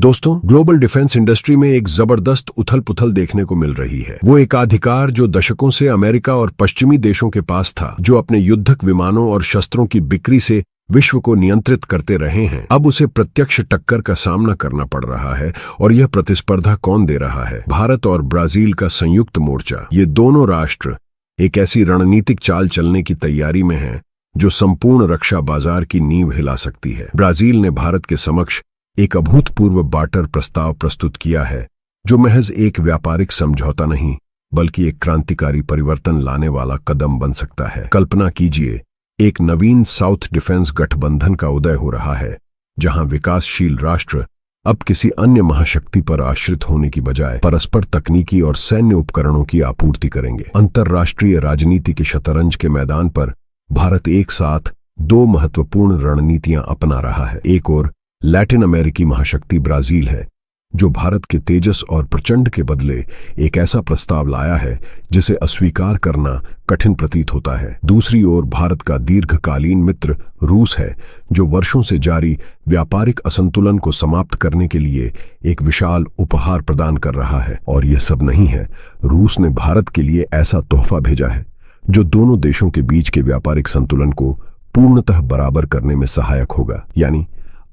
दोस्तों, global defence industry में एक जबरदस्त उथल पुथल देखने को मिल रही है। वो एकाधिकार जो दशकों से अमेरिका और पश्चिमी देशों के पास था, जो अपने युद्धक विमानों और शस्त्रों की बिक्री से विश्व को नियंत्रित करते रहे हैं, अब उसे प्रत्यक्ष टक्कर का सामना करना पड़ रहा है। और यह प्रतिस्पर्धा कौन दे रहा है? भारत और ब्राजील का संयुक्त मोर्चा। ये दोनों राष्ट्र एक ऐसी रणनीतिक चाल चलने की तैयारी में हैं जो संपूर्ण रक्षा बाजार की नींव हिला सकती है। ब्राजील ने भारत के समक्ष एक अभूतपूर्व बार्टर प्रस्ताव प्रस्तुत किया है, जो महज एक व्यापारिक समझौता नहीं बल्कि एक क्रांतिकारी परिवर्तन लाने वाला कदम बन सकता है। कल्पना कीजिए, एक नवीन साउथ डिफेंस गठबंधन का उदय हो रहा है, जहां विकासशील राष्ट्र अब किसी अन्य महाशक्ति पर आश्रित होने की बजाय परस्पर तकनीकी और सैन्य उपकरणों की आपूर्ति करेंगे। अंतर्राष्ट्रीय राजनीति के शतरंज के मैदान पर भारत एक साथ दो महत्वपूर्ण रणनीतियां अपना रहा है। एक ओर लैटिन अमेरिकी महाशक्ति ब्राजील है, जो भारत के तेजस और प्रचंड के बदले एक ऐसा प्रस्ताव लाया है जिसे अस्वीकार करना कठिन प्रतीत होता है। दूसरी ओर भारत का दीर्घकालीन मित्र रूस है, जो वर्षों से जारी व्यापारिक असंतुलन को समाप्त करने के लिए एक विशाल उपहार प्रदान कर रहा है। और यह सब नहीं है, रूस ने भारत के लिए ऐसा तोहफा भेजा है जो दोनों देशों के बीच के व्यापारिक संतुलन को पूर्णतः बराबर करने में सहायक होगा। यानी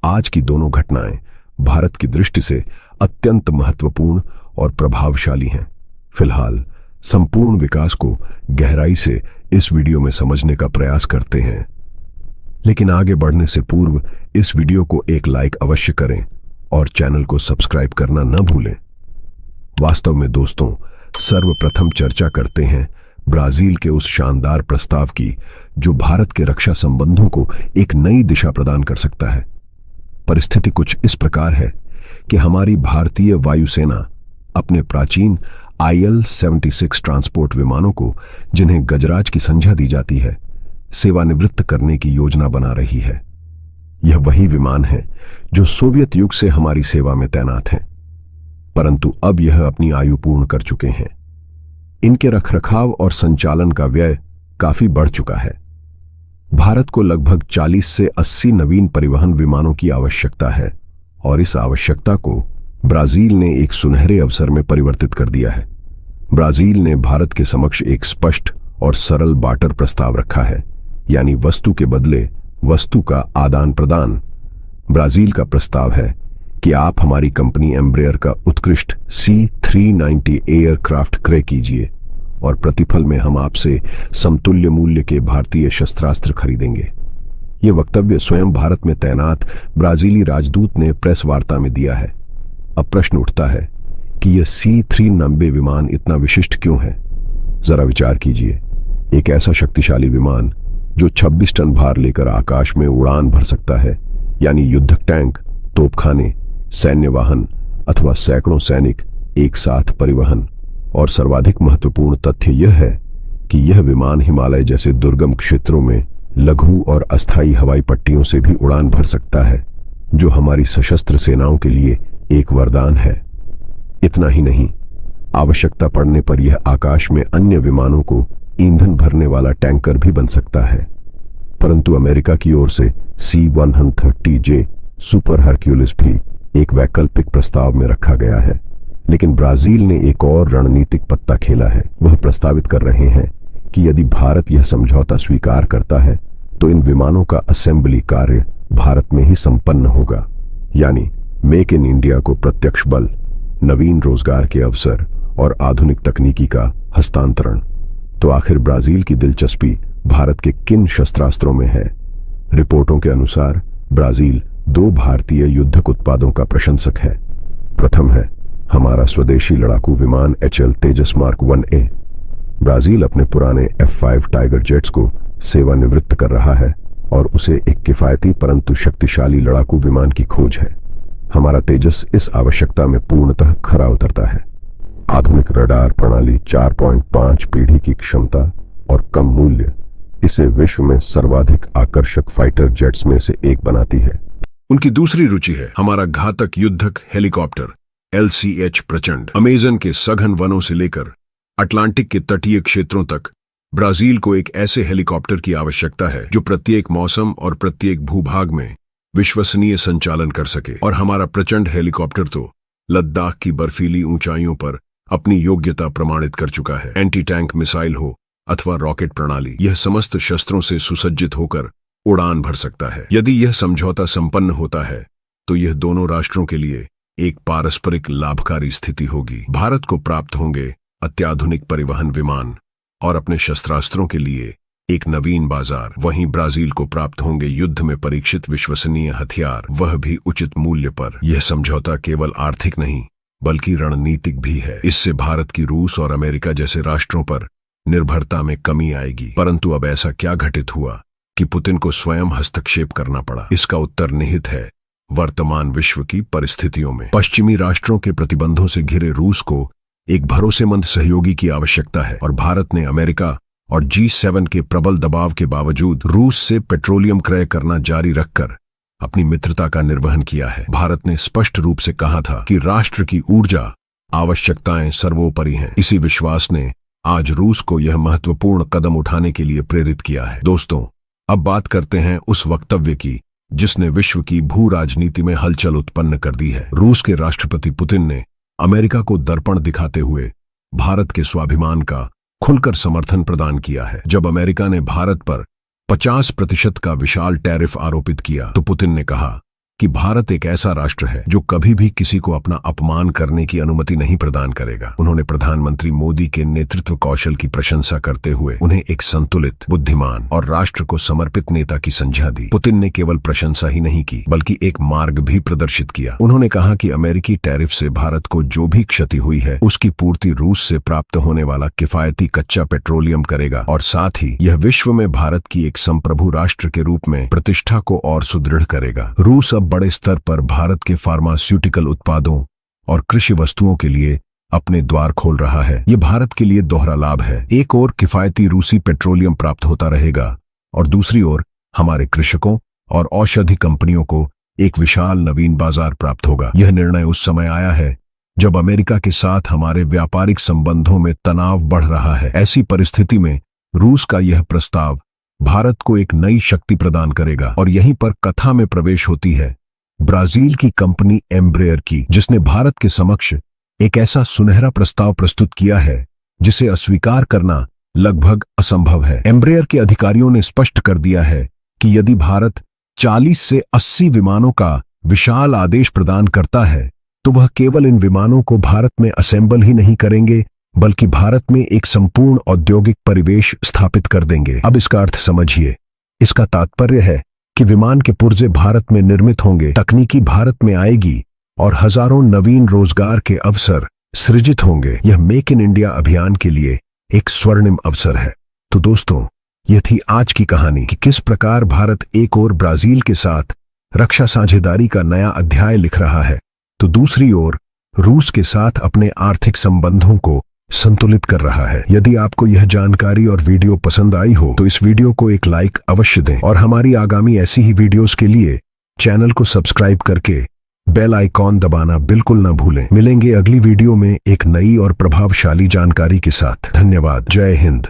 आज की दोनों घटनाएं भारत की दृष्टि से अत्यंत महत्वपूर्ण और प्रभावशाली हैं। फिलहाल संपूर्ण विकास को गहराई से इस वीडियो में समझने का प्रयास करते हैं, लेकिन आगे बढ़ने से पूर्व इस वीडियो को एक लाइक अवश्य करें और चैनल को सब्सक्राइब करना न भूलें। वास्तव में दोस्तों, सर्वप्रथम चर्चा करते हैं ब्राजील के उस शानदार प्रस्ताव की जो भारत के रक्षा संबंधों को एक नई दिशा प्रदान कर सकता है। परिस्थिति कुछ इस प्रकार है कि हमारी भारतीय वायुसेना अपने प्राचीन IL-76 ट्रांसपोर्ट विमानों को, जिन्हें गजराज की संज्ञा दी जाती है, सेवानिवृत्त करने की योजना बना रही है। यह वही विमान है जो सोवियत युग से हमारी सेवा में तैनात हैं, परंतु अब यह अपनी आयु पूर्ण कर चुके हैं। इनके रखरखाव और संचालन का व्यय काफी बढ़ चुका है। भारत को लगभग 40 से 80 नवीन परिवहन विमानों की आवश्यकता है, और इस आवश्यकता को ब्राजील ने एक सुनहरे अवसर में परिवर्तित कर दिया है। ब्राजील ने भारत के समक्ष एक स्पष्ट और सरल बार्टर प्रस्ताव रखा है, यानी वस्तु के बदले वस्तु का आदान प्रदान। ब्राजील का प्रस्ताव है कि आप हमारी कंपनी एम्ब्रेयर का उत्कृष्ट C-390 एयरक्राफ्ट क्रय कीजिए और प्रतिफल में हम आपसे समतुल्य मूल्य के भारतीय शस्त्रास्त्र खरीदेंगे। यह वक्तव्य स्वयं भारत में तैनात ब्राजीली राजदूत ने प्रेस वार्ता में दिया है। अब प्रश्न उठता है कि यह C-390 विमान इतना विशिष्ट क्यों है? जरा विचार कीजिए, एक ऐसा शक्तिशाली विमान जो 26 टन भार लेकर आकाश में उड़ान भर सकता है, यानी युद्धक टैंक, तोपखाने, सैन्य वाहन अथवा सैकड़ों सैनिक एक साथ परिवहन। और सर्वाधिक महत्वपूर्ण तथ्य यह है कि यह विमान हिमालय जैसे दुर्गम क्षेत्रों में लघु और अस्थायी हवाई पट्टियों से भी उड़ान भर सकता है, जो हमारी सशस्त्र सेनाओं के लिए एक वरदान है। इतना ही नहीं, आवश्यकता पड़ने पर यह आकाश में अन्य विमानों को ईंधन भरने वाला टैंकर भी बन सकता है। परंतु अमेरिका की ओर से C-130J सुपर हरक्यूलिस भी एक वैकल्पिक प्रस्ताव में रखा गया है। लेकिन ब्राजील ने एक और रणनीतिक पत्ता खेला है। वह प्रस्तावित कर रहे हैं कि यदि भारत यह समझौता स्वीकार करता है तो इन विमानों का असेंबली कार्य भारत में ही संपन्न होगा, यानी मेक इन इंडिया को प्रत्यक्ष बल, नवीन रोजगार के अवसर और आधुनिक तकनीकी का हस्तांतरण। तो आखिर ब्राजील की दिलचस्पी भारत के किन शस्त्रास्त्रों में है? रिपोर्टों के अनुसार ब्राजील 2 भारतीय युद्धक उत्पादों का प्रशंसक है। प्रथम है हमारा स्वदेशी लड़ाकू विमान HL तेजस मार्क 1A। ब्राजील अपने पुराने F5 टाइगर जेट्स को सेवानिवृत्त कर रहा है और उसे एक किफायती परंतु शक्तिशाली लड़ाकू विमान की खोज है। हमारा तेजस इस आवश्यकता में पूर्णतः खरा उतरता है। आधुनिक रडार प्रणाली, 4.5 पीढ़ी की क्षमता और कम मूल्य इसे विश्व में सर्वाधिक आकर्षक फाइटर जेट्स में से एक बनाती है। उनकी दूसरी रुचि है हमारा घातक युद्धक हेलीकॉप्टर LCH प्रचंड। अमेजन के सघन वनों से लेकर अटलांटिक के तटीय क्षेत्रों तक ब्राजील को एक ऐसे हेलीकॉप्टर की आवश्यकता है जो प्रत्येक मौसम और प्रत्येक भूभाग में विश्वसनीय संचालन कर सके। और हमारा प्रचंड हेलीकॉप्टर तो लद्दाख की बर्फीली ऊंचाइयों पर अपनी योग्यता प्रमाणित कर चुका है। एंटी टैंक मिसाइल हो अथवा रॉकेट प्रणाली, यह समस्त शस्त्रों से सुसज्जित होकर उड़ान भर सकता है। यदि यह समझौता संपन्न होता है तो यह दोनों राष्ट्रों के लिए एक पारस्परिक लाभकारी स्थिति होगी। भारत को प्राप्त होंगे अत्याधुनिक परिवहन विमान और अपने शस्त्रास्त्रों के लिए एक नवीन बाजार। वहीं ब्राजील को प्राप्त होंगे युद्ध में परीक्षित विश्वसनीय हथियार, वह भी उचित मूल्य पर। यह समझौता केवल आर्थिक नहीं बल्कि रणनीतिक भी है। इससे भारत की रूस और अमेरिका जैसे राष्ट्रों पर निर्भरता में कमी आएगी। परंतु अब ऐसा क्या घटित हुआ कि पुतिन को स्वयं हस्तक्षेप करना पड़ा? इसका उत्तर निहित है वर्तमान विश्व की परिस्थितियों में। पश्चिमी राष्ट्रों के प्रतिबंधों से घिरे रूस को एक भरोसेमंद सहयोगी की आवश्यकता है और भारत ने अमेरिका और G7 के प्रबल दबाव के बावजूद रूस से पेट्रोलियम क्रय करना जारी रखकर अपनी मित्रता का निर्वहन किया है। भारत ने स्पष्ट रूप से कहा था कि राष्ट्र की ऊर्जा आवश्यकताएं सर्वोपरि हैं। इसी विश्वास ने आज रूस को यह महत्वपूर्ण कदम उठाने के लिए प्रेरित किया है। दोस्तों, अब बात करते हैं उस वक्तव्य की जिसने विश्व की भू राजनीति में हलचल उत्पन्न कर दी है। रूस के राष्ट्रपति पुतिन ने अमेरिका को दर्पण दिखाते हुए भारत के स्वाभिमान का खुलकर समर्थन प्रदान किया है। जब अमेरिका ने भारत पर 50% का विशाल टैरिफ आरोपित किया तो पुतिन ने कहा कि भारत एक ऐसा राष्ट्र है जो कभी भी किसी को अपना अपमान करने की अनुमति नहीं प्रदान करेगा। उन्होंने प्रधानमंत्री मोदी के नेतृत्व कौशल की प्रशंसा करते हुए उन्हें एक संतुलित, बुद्धिमान और राष्ट्र को समर्पित नेता की संज्ञा दी। पुतिन ने केवल प्रशंसा ही नहीं की बल्कि एक मार्ग भी प्रदर्शित किया। उन्होंने कहा कि अमेरिकी टैरिफ से भारत को जो भी क्षति हुई है उसकी पूर्ति रूस से प्राप्त होने वाला किफायती कच्चा पेट्रोलियम करेगा और साथ ही यह विश्व में भारत की एक संप्रभु राष्ट्र के रूप में प्रतिष्ठा को और सुदृढ़ करेगा। रूस अब बड़े स्तर पर भारत के फार्मास्यूटिकल उत्पादों और कृषि वस्तुओं के लिए अपने द्वार खोल रहा है। ये भारत के लिए दोहरा लाभ है। एक ओर किफायती रूसी पेट्रोलियम प्राप्त होता रहेगा और दूसरी ओर हमारे कृषकों और औषधि कंपनियों को एक विशाल नवीन बाजार प्राप्त होगा। यह निर्णय उस समय आया है जब अमेरिका के साथ हमारे व्यापारिक संबंधों में तनाव बढ़ रहा है। ऐसी परिस्थिति में रूस का यह प्रस्ताव भारत को एक नई शक्ति प्रदान करेगा। और यहीं पर कथा में प्रवेश होती है ब्राजील की कंपनी एम्ब्रेयर की, जिसने भारत के समक्ष एक ऐसा सुनहरा प्रस्ताव प्रस्तुत किया है जिसे अस्वीकार करना लगभग असंभव है। एम्ब्रेयर के अधिकारियों ने स्पष्ट कर दिया है कि यदि भारत 40 से 80 विमानों का विशाल आदेश प्रदान करता है तो वह केवल इन विमानों को भारत में असेंबल ही नहीं करेंगे बल्कि भारत में एक संपूर्ण औद्योगिक परिवेश स्थापित कर देंगे। अब इसका अर्थ समझिए। इसका तात्पर्य है कि विमान के पुर्जे भारत में निर्मित होंगे, तकनीकी भारत में आएगी और हजारों नवीन रोजगार के अवसर सृजित होंगे। यह मेक इन इंडिया अभियान के लिए एक स्वर्णिम अवसर है। तो दोस्तों, यह थी आज की कहानी कि किस प्रकार भारत एक ओर ब्राजील के साथ रक्षा साझेदारी का नया अध्याय लिख रहा है तो दूसरी ओर रूस के साथ अपने आर्थिक संबंधों को संतुलित कर रहा है। यदि आपको यह जानकारी और वीडियो पसंद आई हो तो इस वीडियो को एक लाइक अवश्य दें और हमारी आगामी ऐसी ही वीडियोस के लिए चैनल को सब्सक्राइब करके बेल आइकॉन दबाना बिल्कुल न भूलें। मिलेंगे अगली वीडियो में एक नई और प्रभावशाली जानकारी के साथ। धन्यवाद। जय हिंद।